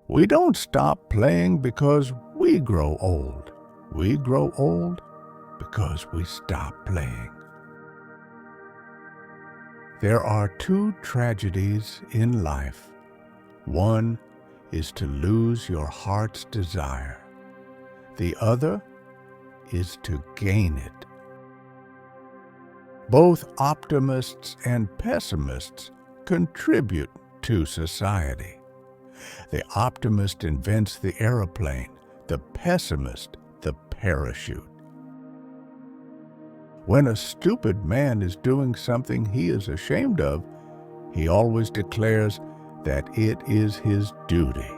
We don't stop playing because we grow old. We grow old because we stop playing. There are two tragedies in life. One is to lose your heart's desire. The other is to gain it. Both optimists and pessimists contribute to society. The optimist invents the airplane, the pessimist the parachute. When a stupid man is doing something he is ashamed of, he always declares that it is his duty.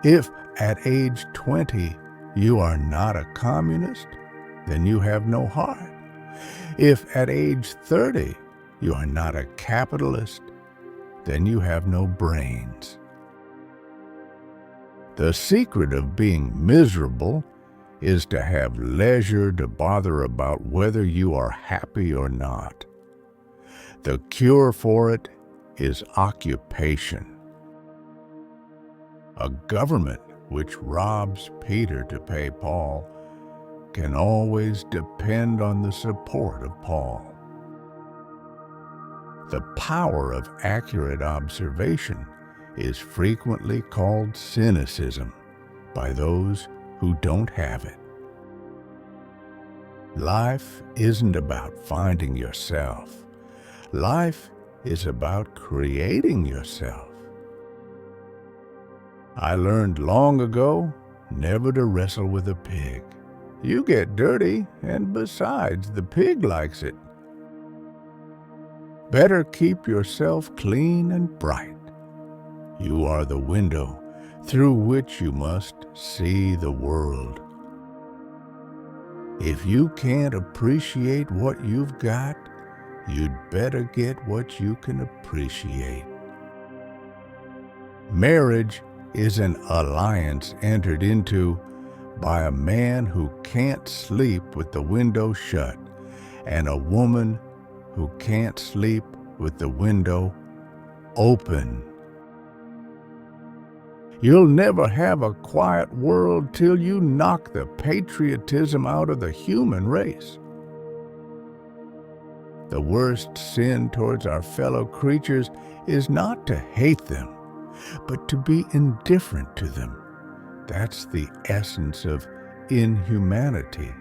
If at age 20 you are not a communist, then you have no heart. If at age 30 you are not a capitalist, then you have no brains. The secret of being miserable is to have leisure to bother about whether you are happy or not. The cure for it is occupation. A government which robs Peter to pay Paul can always depend on the support of Paul. The power of accurate observation is frequently called cynicism by those who don't have it. Life isn't about finding yourself. Life is about creating yourself. I learned long ago never to wrestle with a pig. You get dirty, and besides, the pig likes it. Better keep yourself clean and bright. You are the window through which you must see the world. If you can't appreciate what you've got, you'd better get what you can appreciate. Marriage is an alliance entered into by a man who can't sleep with the window shut and a woman who can't sleep with the window open. You'll never have a quiet world till you knock the patriotism out of the human race. The worst sin towards our fellow creatures is not to hate them, but to be indifferent to them. That's the essence of inhumanity.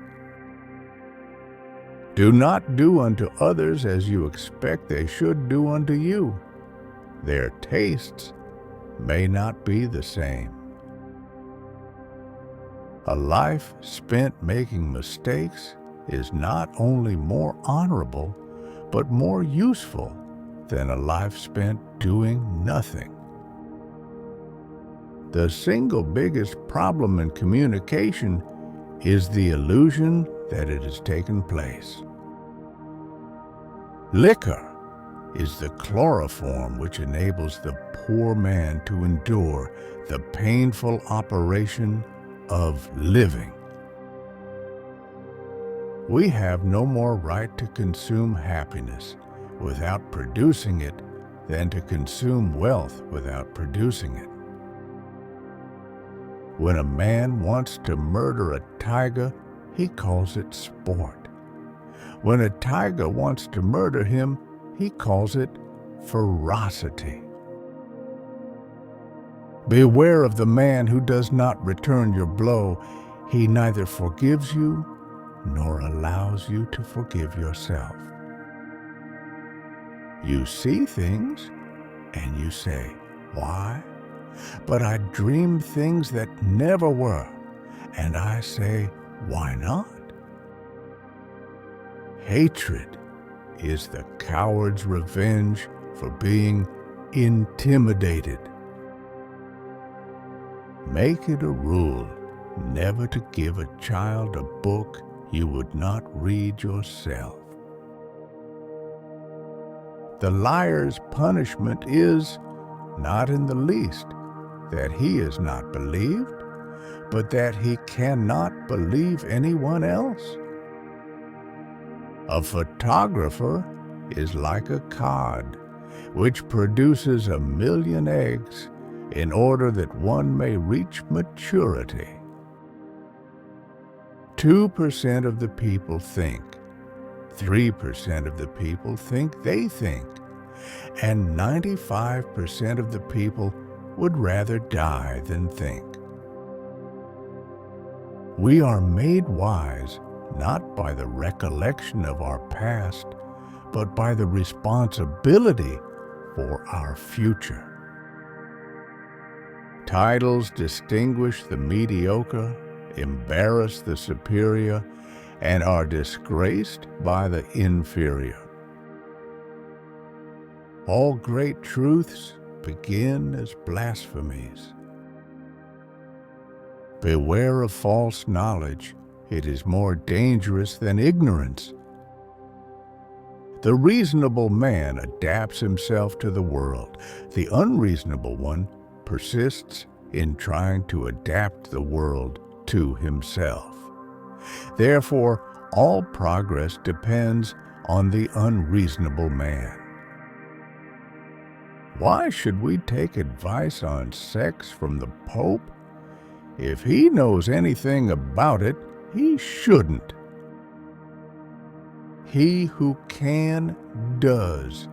Do not do unto others as you expect they should do unto you. Their tastes may not be the same. A life spent making mistakes is not only more honorable, but more useful than a life spent doing nothing. The single biggest problem in communication is the illusion that it has taken place. Liquor is the chloroform which enables the poor man to endure the painful operation of living. We have no more right to consume happiness without producing it than to consume wealth without producing it. When a man wants to murder a tiger, he calls it sport. When a tiger wants to murder him, he calls it ferocity. Beware of the man who does not return your blow. He neither forgives you nor allows you to forgive yourself. You see things and you say, "Why? But I dream things that never were." And I say, "Why not?" Hatred is the coward's revenge for being intimidated. Make it a rule never to give a child a book you would not read yourself. The liar's punishment is, not in the least, that he is not believed, but that he cannot believe anyone else. A photographer is like a cod, which produces 1,000,000 eggs, in order that one may reach maturity. 2% of the people think, 3% of the people think they think, and 95% of the people would rather die than think. We are made wise not by the recollection of our past, but by the responsibility for our future. Titles distinguish the mediocre, embarrass the superior, and are disgraced by the inferior. All great truths begin as blasphemies. Beware of false knowledge. It is more dangerous than ignorance. The reasonable man adapts himself to the world. The unreasonable one persists in trying to adapt the world to himself. Therefore, all progress depends on the unreasonable man. Why should we take advice on sex from the Pope? If he knows anything about it, he shouldn't. He who can does.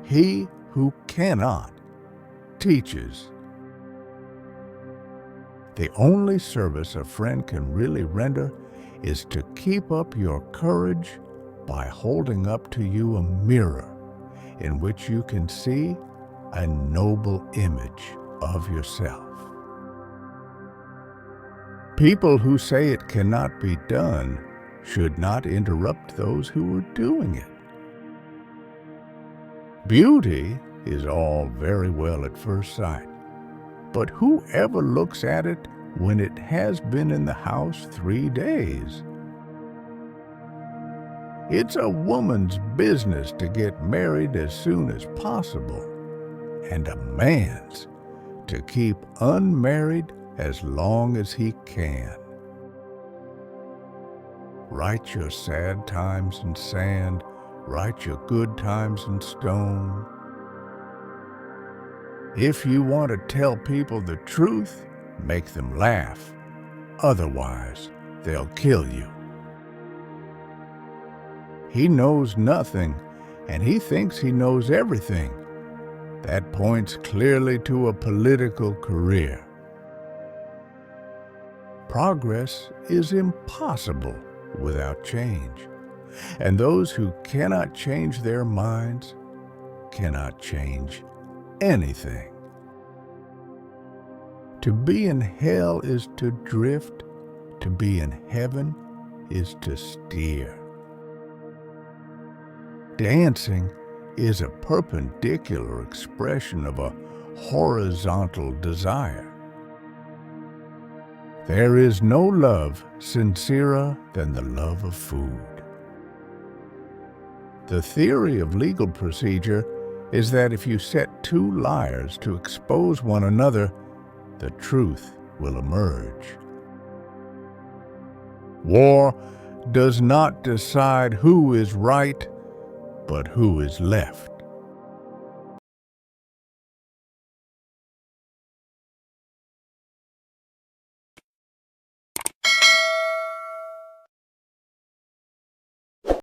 He who cannot teaches. The only service a friend can really render is to keep up your courage by holding up to you a mirror in which you can see a noble image of yourself. People who say it cannot be done should not interrupt those who are doing it. Beauty is all very well at first sight, but who ever looks at it when it has been in the house 3 days? It's a woman's business to get married as soon as possible, and a man's to keep unmarried as long as he can. Write your sad times in sand, write your good times in stone. If you want to tell people the truth, make them laugh. Otherwise, they'll kill you. He knows nothing, and he thinks he knows everything. That points clearly to a political career. Progress is impossible without change, and those who cannot change their minds cannot change anything. To be in hell is to drift, to be in heaven is to steer. Dancing is a perpendicular expression of a horizontal desire. There is no love sincerer than the love of food. The theory of legal procedure is that if you set two liars to expose one another, the truth will emerge. War does not decide who is right, but who is left.